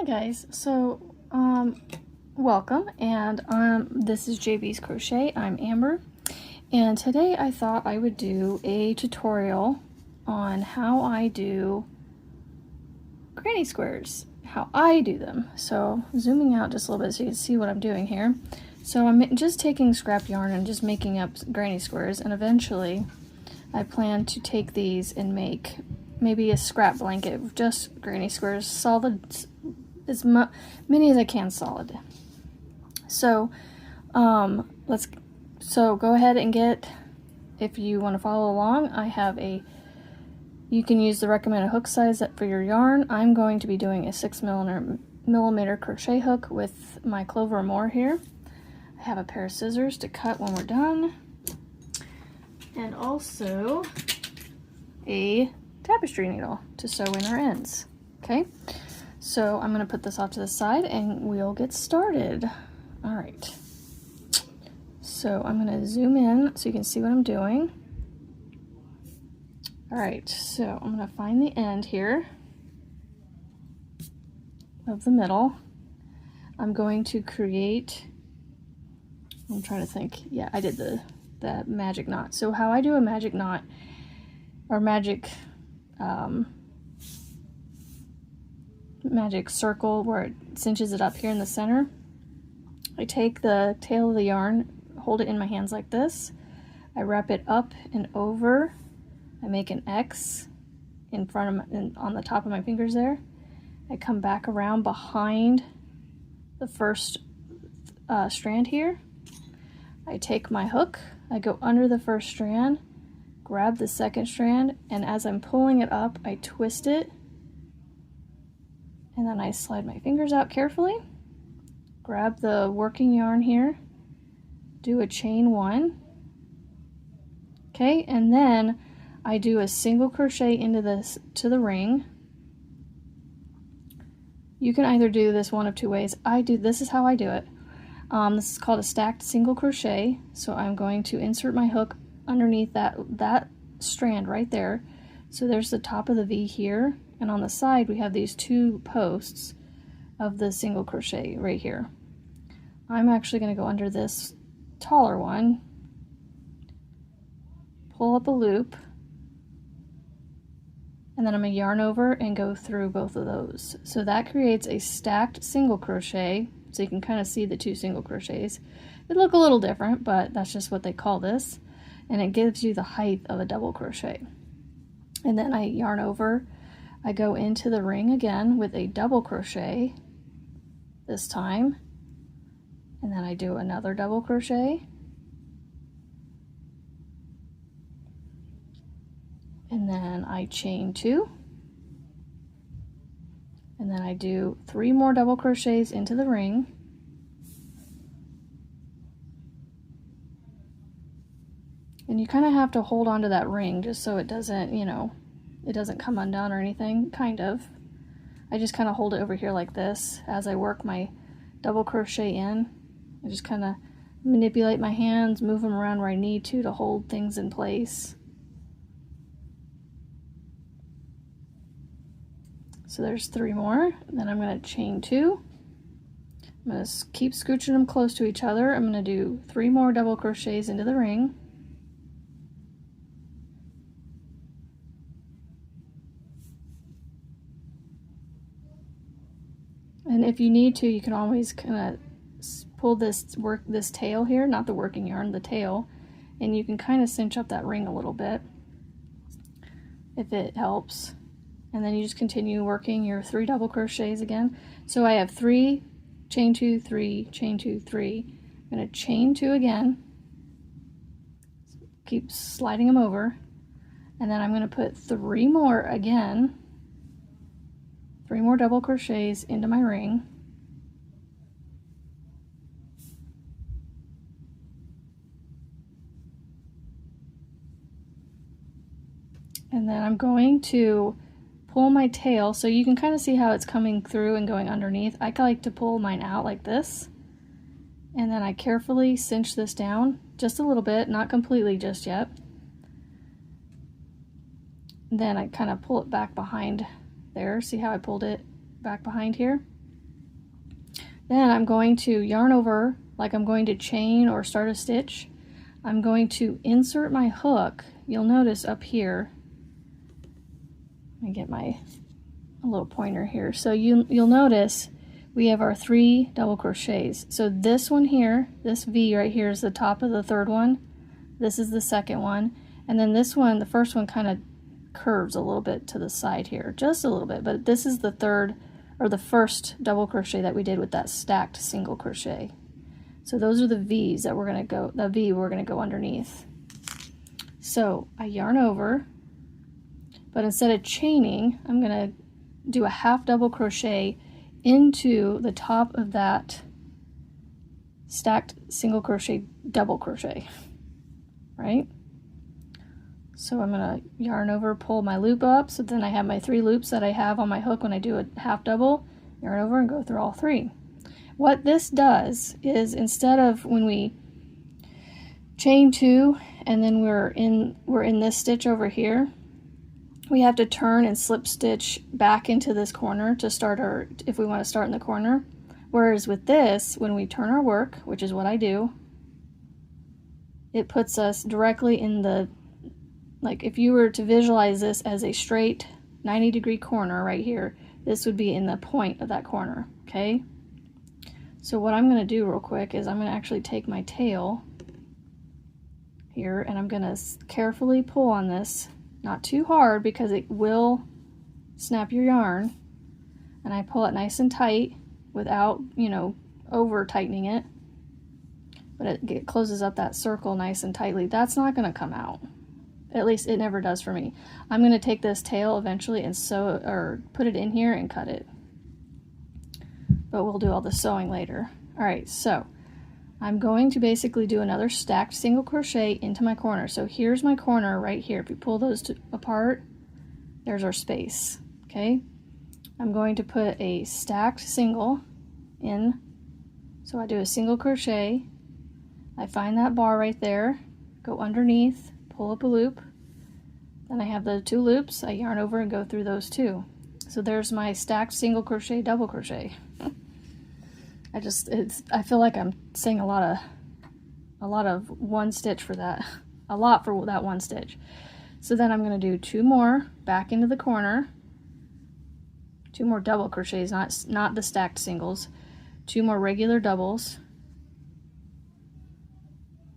Hi guys, so welcome, and this is JB's Crochet. I'm Amber, and today I thought I would do a tutorial on how I do granny squares, how I do them. So zooming out just a little bit so you can see what I'm doing here. So I'm just taking scrap yarn and just making up granny squares, and eventually I plan to take these and make maybe a scrap blanket of just granny squares, solid, as many as I can solid. So so go ahead and get, if you want to follow along, I have you can use the recommended hook size for your yarn. I'm going to be doing a 6mm crochet hook with my Clover Moore here. I have a pair of scissors to cut when we're done, and also a tapestry needle to sew in our ends. Okay, so I'm going to put this off to the side and we'll get started. All right, so I'm going to zoom in so you can see what I'm doing. All right, so I'm going to find the end here of the middle. I'm going to create, I'm trying to think, yeah, I did the magic knot. So how I do a magic knot, or magic circle where it cinches it up here in the center, I take the tail of the yarn, hold it in my hands like this, I wrap it up and over, I make an X in front of on the top of my fingers there, I come back around behind the first strand here, I take my hook, I go under the first strand, grab the second strand, and as I'm pulling it up, I twist it, and then I slide my fingers out carefully, grab the working yarn here, do a chain 1, okay, and then I do a single crochet into the ring. You can either do this one of two ways. This is how I do it. This is called a stacked single crochet, so I'm going to insert my hook underneath that strand right there. So there's the top of the V here, and on the side we have these two posts of the single crochet right here. I'm actually going to go under this taller one, pull up a loop, and then I'm going to yarn over and go through both of those. So that creates a stacked single crochet, so you can kind of see the two single crochets. They look a little different, but that's just what they call this. And it gives you the height of a double crochet. And then I yarn over, I go into the ring again with a double crochet this time, and then I do another double crochet, and then I chain 2, and then I do 3 more double crochets into the ring, and you kind of have to hold on to that ring just so it doesn't, it doesn't come undone or anything, kind of. I just kind of hold it over here like this as I work my double crochet in. I just kind of manipulate my hands, move them around where I need to hold things in place. So there's 3 more, then I'm going to chain 2. I'm going to keep scooching them close to each other. I'm going to do 3 more double crochets into the ring. And if you need to, you can always kind of pull this tail here, not the working yarn, the tail, and you can kind of cinch up that ring a little bit if it helps. And then you just continue working your 3 double crochets again. So I have 3, chain 2, 3, chain 2, 3. I'm going to chain 2 again, keep sliding them over, and then I'm going to put 3 more again, 3 more double crochets into my ring. And then I'm going to pull my tail, so you can kind of see how it's coming through and going underneath. I like to pull mine out like this, and then I carefully cinch this down just a little bit, not completely just yet. Then I kind of pull it back behind there. See how I pulled it back behind here? Then I'm going to yarn over like I'm going to chain or start a stitch. I'm going to insert my hook. You'll notice up here, let me get a little pointer here. So you'll notice we have our 3 double crochets. So this one here, this V right here is the top of the third one. This is the second one. And then this one, the first one kind of curves a little bit to the side here, just a little bit, but this is the third or the first double crochet that we did with that stacked single crochet. So those are the V's that we're going to go, the V we're going to go underneath. So I yarn over, but instead of chaining, I'm going to do a half double crochet into the top of that stacked single crochet double crochet, right? So I'm going to yarn over, pull my loop up, so then I have my 3 loops that I have on my hook when I do a half double, yarn over and go through all 3. What this does is, instead of when we chain 2 and then we're in this stitch over here, we have to turn and slip stitch back into this corner to start our, if we want to start in the corner. Whereas with this, when we turn our work, which is what I do, it puts us directly in the, like if you were to visualize this as a straight 90-degree corner right here, this would be in the point of that corner, okay? So what I'm going to do real quick is I'm going to actually take my tail here and I'm going to carefully pull on this, not too hard because it will snap your yarn, and I pull it nice and tight without, you know, over tightening it, but it closes up that circle nice and tightly. That's not going to come out. At least it never does for me. I'm going to take this tail eventually and sew, or put it in here and cut it. But we'll do all the sewing later. Alright, so I'm going to basically do another stacked single crochet into my corner. So here's my corner right here. If you pull those apart, there's our space. Okay? I'm going to put a stacked single in. So I do a single crochet. I find that bar right there, go underneath, pull up a loop, then I have the 2 loops, I yarn over and go through those 2. So there's my stacked single crochet double crochet. I feel like I'm saying a lot of one stitch for that, a lot for that one stitch. So then I'm going to do 2 more back into the corner, 2 more double crochets, not the stacked singles, 2 more regular doubles.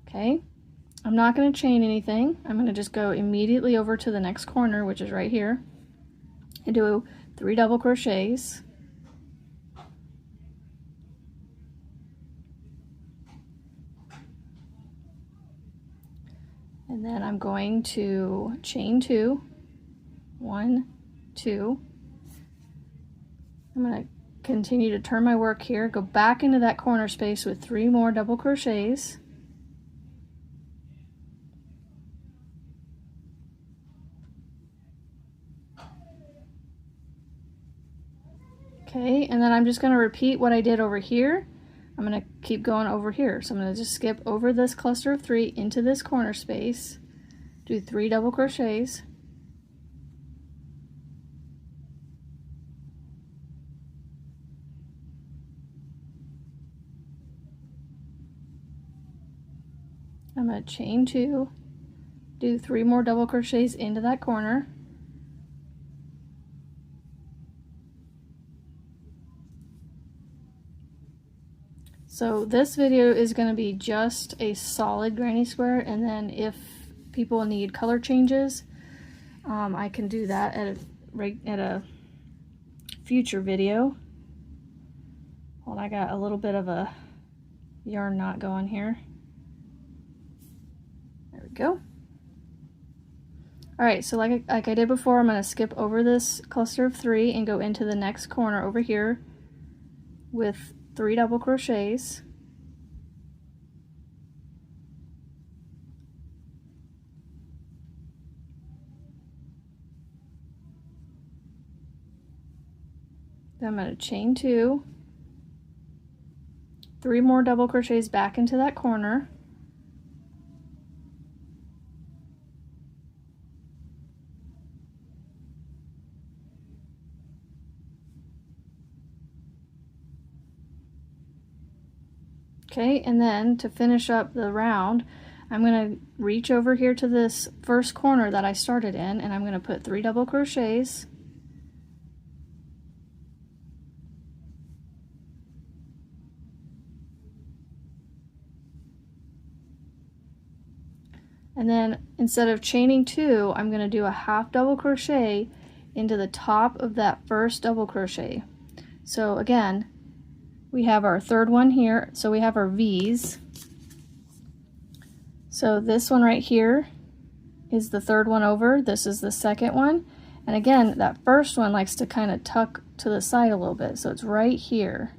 Okay. I'm not going to chain anything. I'm going to just go immediately over to the next corner, which is right here, and do 3 double crochets. And then I'm going to chain 2, 1, 2. I'm going to continue to turn my work here, go back into that corner space with 3 more double crochets. Okay, and then I'm just going to repeat what I did over here. I'm going to keep going over here. So I'm going to just skip over this cluster of 3 into this corner space, do 3 double crochets. I'm going to chain 2, do 3 more double crochets into that corner. So this video is going to be just a solid granny square, and then if people need color changes, I can do that at a future video. Well, I got a little bit of a yarn knot going here. There we go. Alright, so like I did before, I'm going to skip over this cluster of 3 and go into the next corner over here with 3 double crochets. Then I'm going to chain 2, 3 more double crochets back into that corner. Okay, and then to finish up the round, I'm going to reach over here to this first corner that I started in, and I'm going to put 3 double crochets. And then instead of chaining 2, I'm going to do a half double crochet into the top of that first double crochet. So again, we have our third one here, so we have our V's. So this one right here is the third one over, this is the second one, and again that first one likes to kind of tuck to the side a little bit, so it's right here.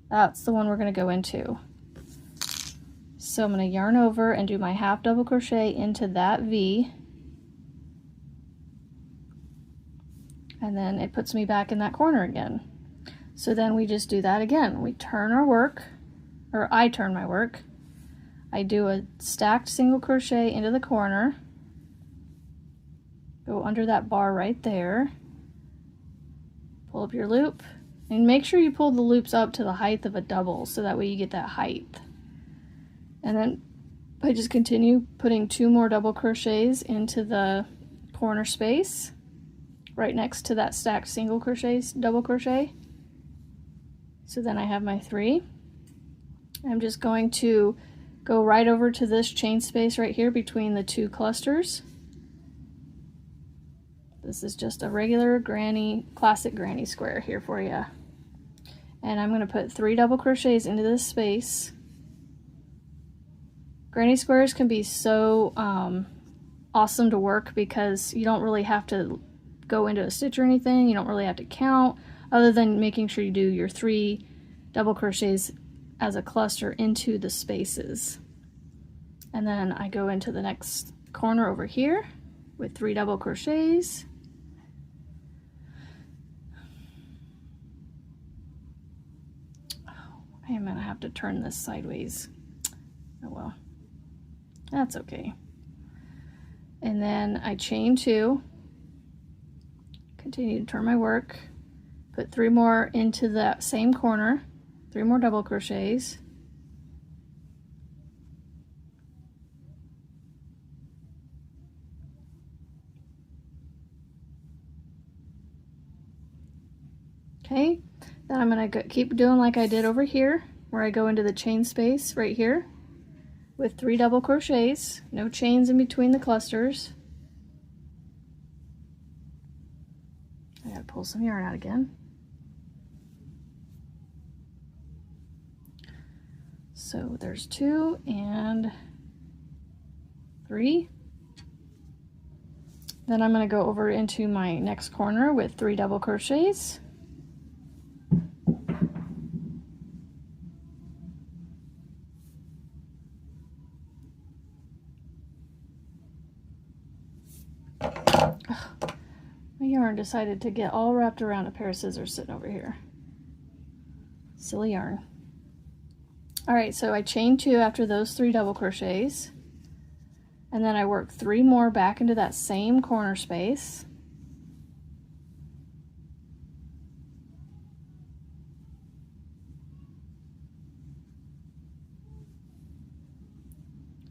That's the one we're going to go into. So I'm going to yarn over and do my half double crochet into that V, and then it puts me back in that corner again. So then we just do that again. We turn our work, or I turn my work. I do a stacked single crochet into the corner, go under that bar right there, pull up your loop, and make sure you pull the loops up to the height of a double so that way you get that height. And then I just continue putting 2 more double crochets into the corner space right next to that stacked single crochets, double crochet. So then I have my 3. I'm just going to go right over to this chain space right here between the 2 clusters. This is just a regular classic granny square here for you. And I'm going to put 3 double crochets into this space. Granny squares can be so awesome to work because you don't really have to go into a stitch or anything. You don't really have to count, other than making sure you do your 3 double crochets as a cluster into the spaces. And then I go into the next corner over here with 3 double crochets. Oh, I am going to have to turn this sideways. Oh well. That's okay. And then I chain 2, continue to turn my work, put 3 more into that same corner, 3 more double crochets. Okay, then I'm going to keep doing like I did over here, where I go into the chain space right here with 3 double crochets, no chains in between the clusters. I gotta pull some yarn out again. So there's 2 and 3. Then I'm going to go over into my next corner with 3 double crochets. My yarn decided to get all wrapped around a pair of scissors sitting over here. Silly yarn. Alright, so I chain 2 after those 3 double crochets, and then I work 3 more back into that same corner space.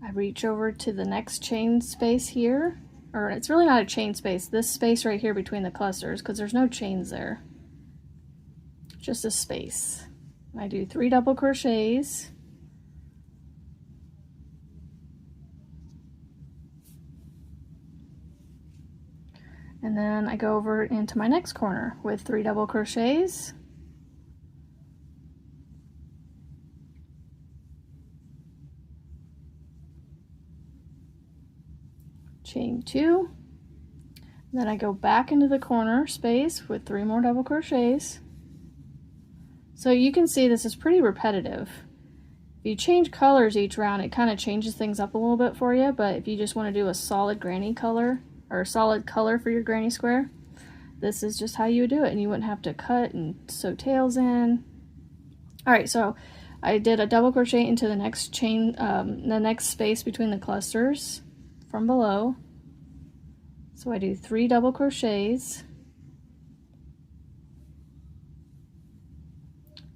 I reach over to the next chain space here, or it's really not a chain space, this space right here between the clusters, because there's no chains there, just a space. I do 3 double crochets, and then I go over into my next corner with 3 double crochets, chain 2, then I go back into the corner space with 3 more double crochets. So you can see this is pretty repetitive. If you change colors each round, it kind of changes things up a little bit for you, but if you just want to do a solid granny color, or a solid color for your granny square, this is just how you would do it, and you wouldn't have to cut and sew tails in. Alright, so I did a double crochet into the next chain, the next space between the clusters from below. So I do 3 double crochets,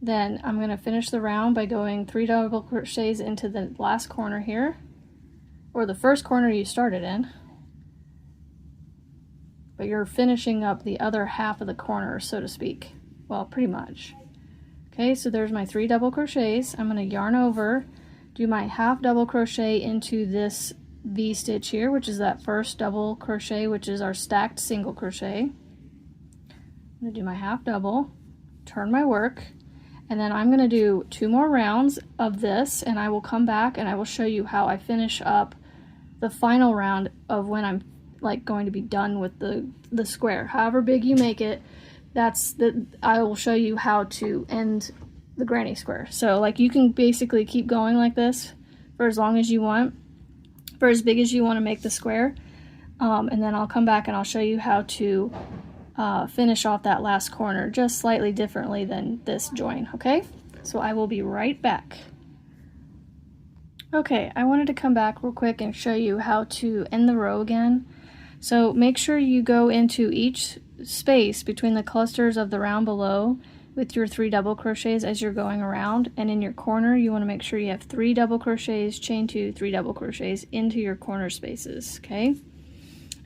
Then I'm going to finish the round by going 3 double crochets into the last corner here, or the first corner you started in, but you're finishing up the other half of the corner, so to speak. Well, pretty much. Okay, so there's my 3 double crochets. I'm going to yarn over, do my half double crochet into this V-stitch here, which is that first double crochet, which is our stacked single crochet. I'm going to do my half double, turn my work, and then I'm going to do 2 more rounds of this, and I will come back and I will show you how I finish up the final round of when I'm like going to be done with the square. However big you make it, I will show you how to end the granny square. So like you can basically keep going like this for as long as you want, for as big as you want to make the square, and then I'll come back and I'll show you how to finish off that last corner just slightly differently than this join. Okay, so I will be right back. Okay, I wanted to come back real quick and show you how to end the row again. So make sure you go into each space between the clusters of the round below with your 3 double crochets as you're going around, and in your corner you want to make sure you have 3 double crochets, chain 2, 3 double crochets into your corner spaces. Okay,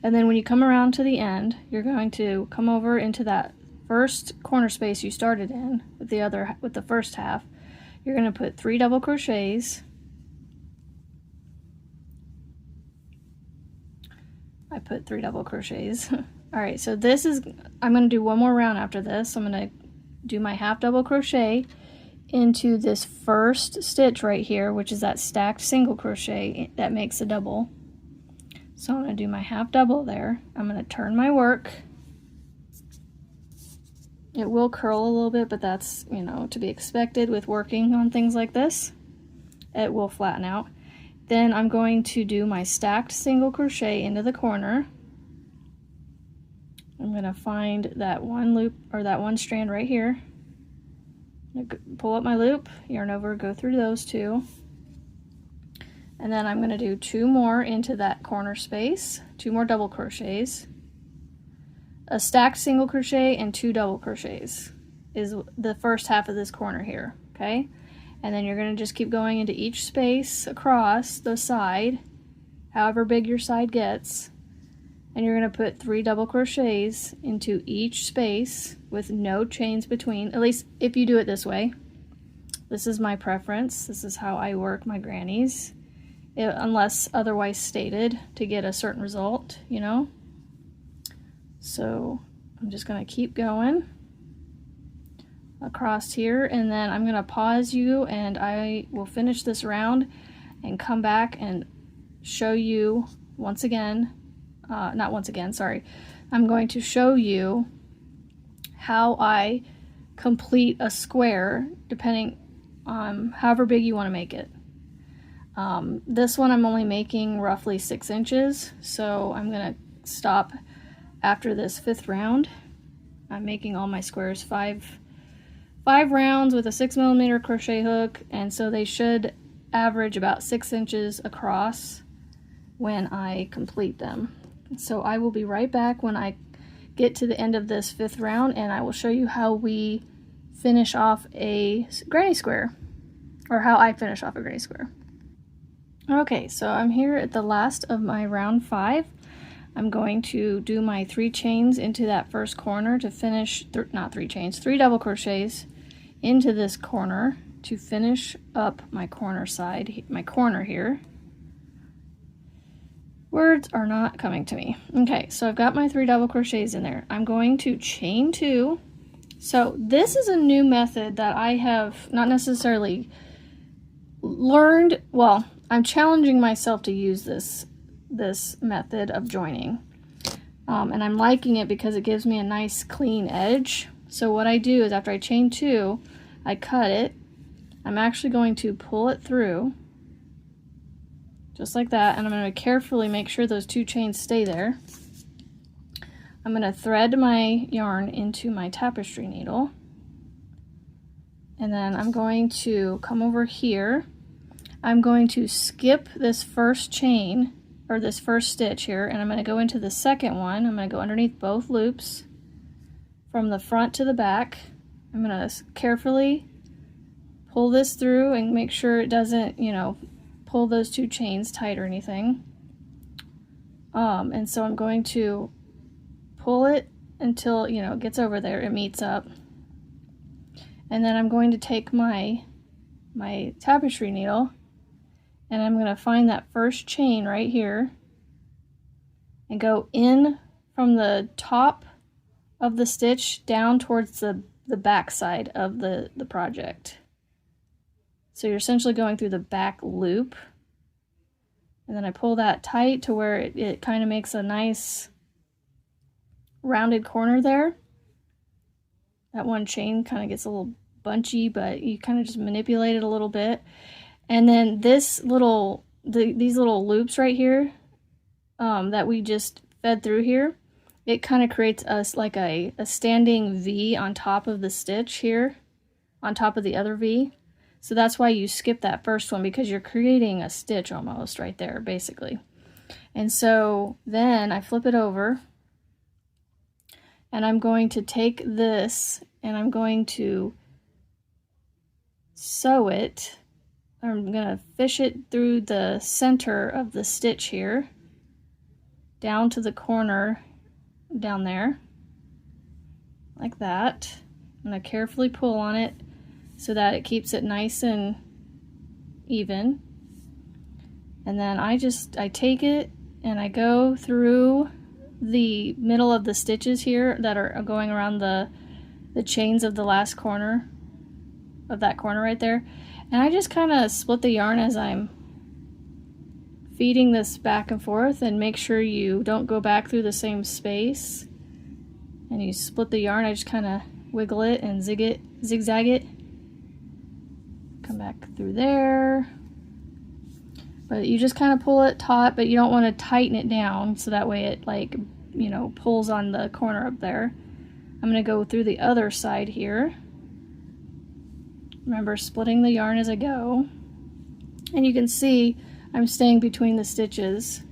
and then when you come around to the end, you're going to come over into that first corner space you started in with the first half. You're going to put 3 double crochets. I put 3 double crochets. All right, so I'm going to do one more round after this. I'm going to do my half double crochet into this first stitch right here, which is that stacked single crochet that makes a double. So I'm going to do my half double there. I'm going to turn my work. It will curl a little bit, but that's, you know, to be expected with working on things like this. It will flatten out. Then I'm going to do my stacked single crochet into the corner. I'm going to find that one loop, or that one strand right here. Pull up my loop, yarn over, go through those 2. And then I'm going to do 2 more into that corner space, 2 more double crochets. A stacked single crochet and 2 double crochets is the first half of this corner here, okay? And then you're going to just keep going into each space across the side, however big your side gets, and you're going to put 3 double crochets into each space with no chains between, at least if you do it this way. This is my preference. This is how I work my grannies, unless otherwise stated, to get a certain result, you know. So I'm just going to keep going across here, and then I'm going to pause you and I will finish this round and come back and show you once again, not once again, sorry. I'm going to show you how I complete a square depending on however big you want to make it. This one I'm only making roughly 6 inches, so I'm going to stop after this 5th round. I'm making all my squares 5 rounds with a 6mm crochet hook, and so they should average about 6 inches across when I complete them. So I will be right back when I get to the end of this 5th round, and I will show you how we finish off a granny square, or how I finish off a granny square. Okay, so I'm here at the last of my round 5. I'm going to do my 3 chains into that first corner to finish, not 3 chains, 3 double crochets into this corner to finish up my corner side, my corner here. Words are not coming to me. Okay, so I've got my 3 double crochets in there. I'm going to chain 2. So this is a new method that I have not necessarily learned. Well, I'm challenging myself to use this method of joining. And I'm liking it because it gives me a nice clean edge. So what I do is after I chain 2, I cut it. I'm actually going to pull it through just like that, and I'm going to carefully make sure those 2 chains stay there. I'm going to thread my yarn into my tapestry needle, and then I'm going to come over here. I'm going to skip this first chain, or this first stitch here, and I'm going to go into the second one. I'm going to go underneath both loops from the front to the back. I'm going to carefully pull this through and make sure it doesn't, you know, pull those two chains tight or anything. And so I'm going to pull it until, you know, it gets over there, it meets up. And then I'm going to take my tapestry needle and I'm going to find that first chain right here and go in from the top of the stitch down towards the back side of the project. So you're essentially going through the back loop. And then I pull that tight to where it kind of makes a nice rounded corner there. That one chain kind of gets a little bunchy, but you kind of just manipulate it a little bit. And then these little loops right here that we just fed through here, it kind of creates us like a standing V on top of the stitch here, on top of the other V. So that's why you skip that first one, because you're creating a stitch almost right there, basically. And so then I flip it over, and I'm going to take this and I'm going to sew it. I'm going to fish it through the center of the stitch here, down to the corner down there, like that. I'm going to carefully pull on it so that it keeps it nice and even. And then I take it and I go through the middle of the stitches here that are going around the chains of the last corner of that corner right there. And I just kind of split the yarn as I'm feeding this back and forth, and make sure you don't go back through the same space. And you split the yarn. I just kind of wiggle it and zigzag it. Come back through there. But you just kind of pull it taut, but you don't want to tighten it down so that way it, like, you know, pulls on the corner up there. I'm going to go through the other side here. Remember, splitting the yarn as I go. And you can see I'm staying between the stitches,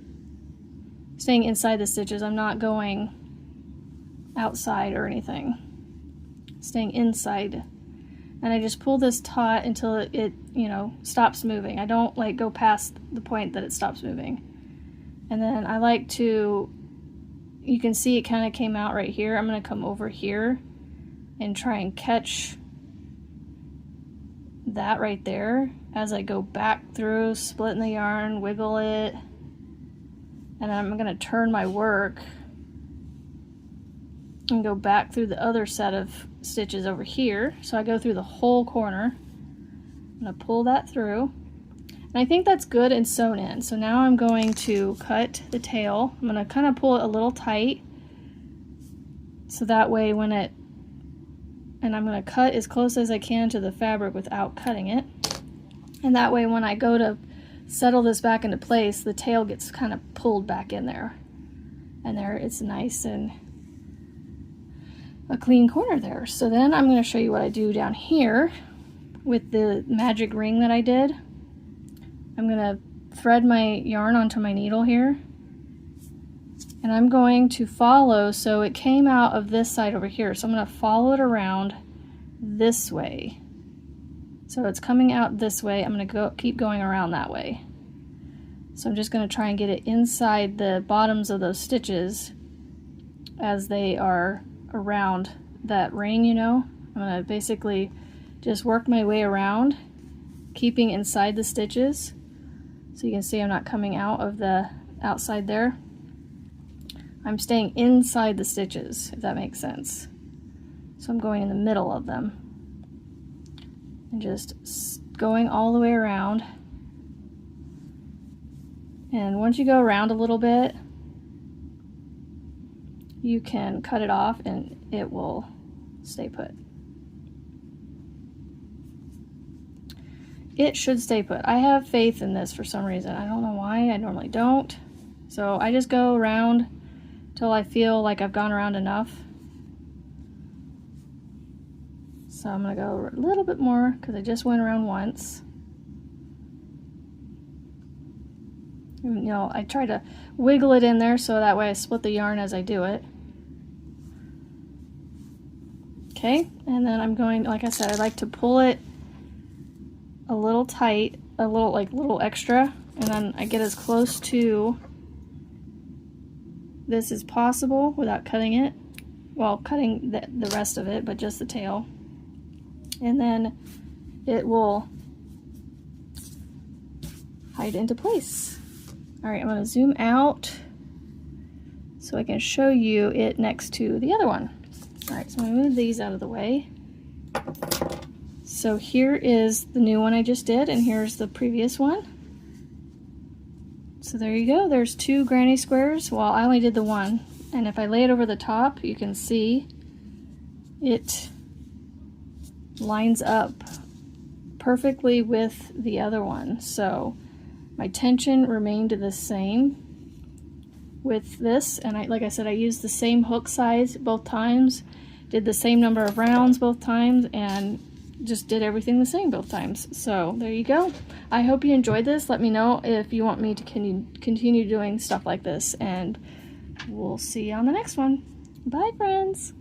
staying inside the stitches. I'm not going outside or anything. Staying inside. And I just pull this taut until it you know, stops moving. I don't like go past the point that it stops moving. And then I like to, you can see it kind of came out right here. I'm going to come over here and try and catch that right there as I go back through, splitting the yarn, wiggle it, and I'm going to turn my work and go back through the other set of stitches over here. So I go through the whole corner. I'm going to pull that through, and I think that's good and sewn in. So now I'm going to cut the tail. I'm going to kind of pull it a little tight so that way when it, and I'm going to cut as close as I can to the fabric without cutting it. And that way when I go to settle this back into place, the tail gets kind of pulled back in there. And there it's nice and a clean corner there. So then I'm going to show you what I do down here with the magic ring that I did. I'm going to thread my yarn onto my needle here. And I'm going to follow, so it came out of this side over here. So I'm going to follow it around this way. So it's coming out this way. I'm going to keep going around that way. So I'm just going to try and get it inside the bottoms of those stitches as they are around that ring, you know. I'm going to basically just work my way around, keeping inside the stitches. So you can see I'm not coming out of the outside there. I'm staying inside the stitches, if that makes sense. So I'm going in the middle of them and just going all the way around. And once you go around a little bit, you can cut it off and it will stay put. It should stay put. I have faith in this for some reason. I don't know why. I normally don't. So I just go around till I feel like I've gone around enough. So I'm going to go a little bit more because I just went around once. And, you know, I try to wiggle it in there so that way I split the yarn as I do it. Okay, and then I'm going, like I said, I like to pull it a little tight, a little extra, and then I get as close to this as possible without cutting it. Well, cutting the rest of it, but just the tail. And then it will hide into place. All right, I'm going to zoom out so I can show you it next to the other one. All right, so I'm going to move these out of the way. So here is the new one I just did, and here's the previous one. So there you go, there's 2 granny squares. Well, I only did the one, and if I lay it over the top, you can see it lines up perfectly with the other one. So my tension remained the same with this, and like I said, I used the same hook size both times, did the same number of rounds both times, and just did everything the same both times. So there you go. I hope you enjoyed this. Let me know if you want me to continue doing stuff like this, and we'll see you on the next one. Bye, friends.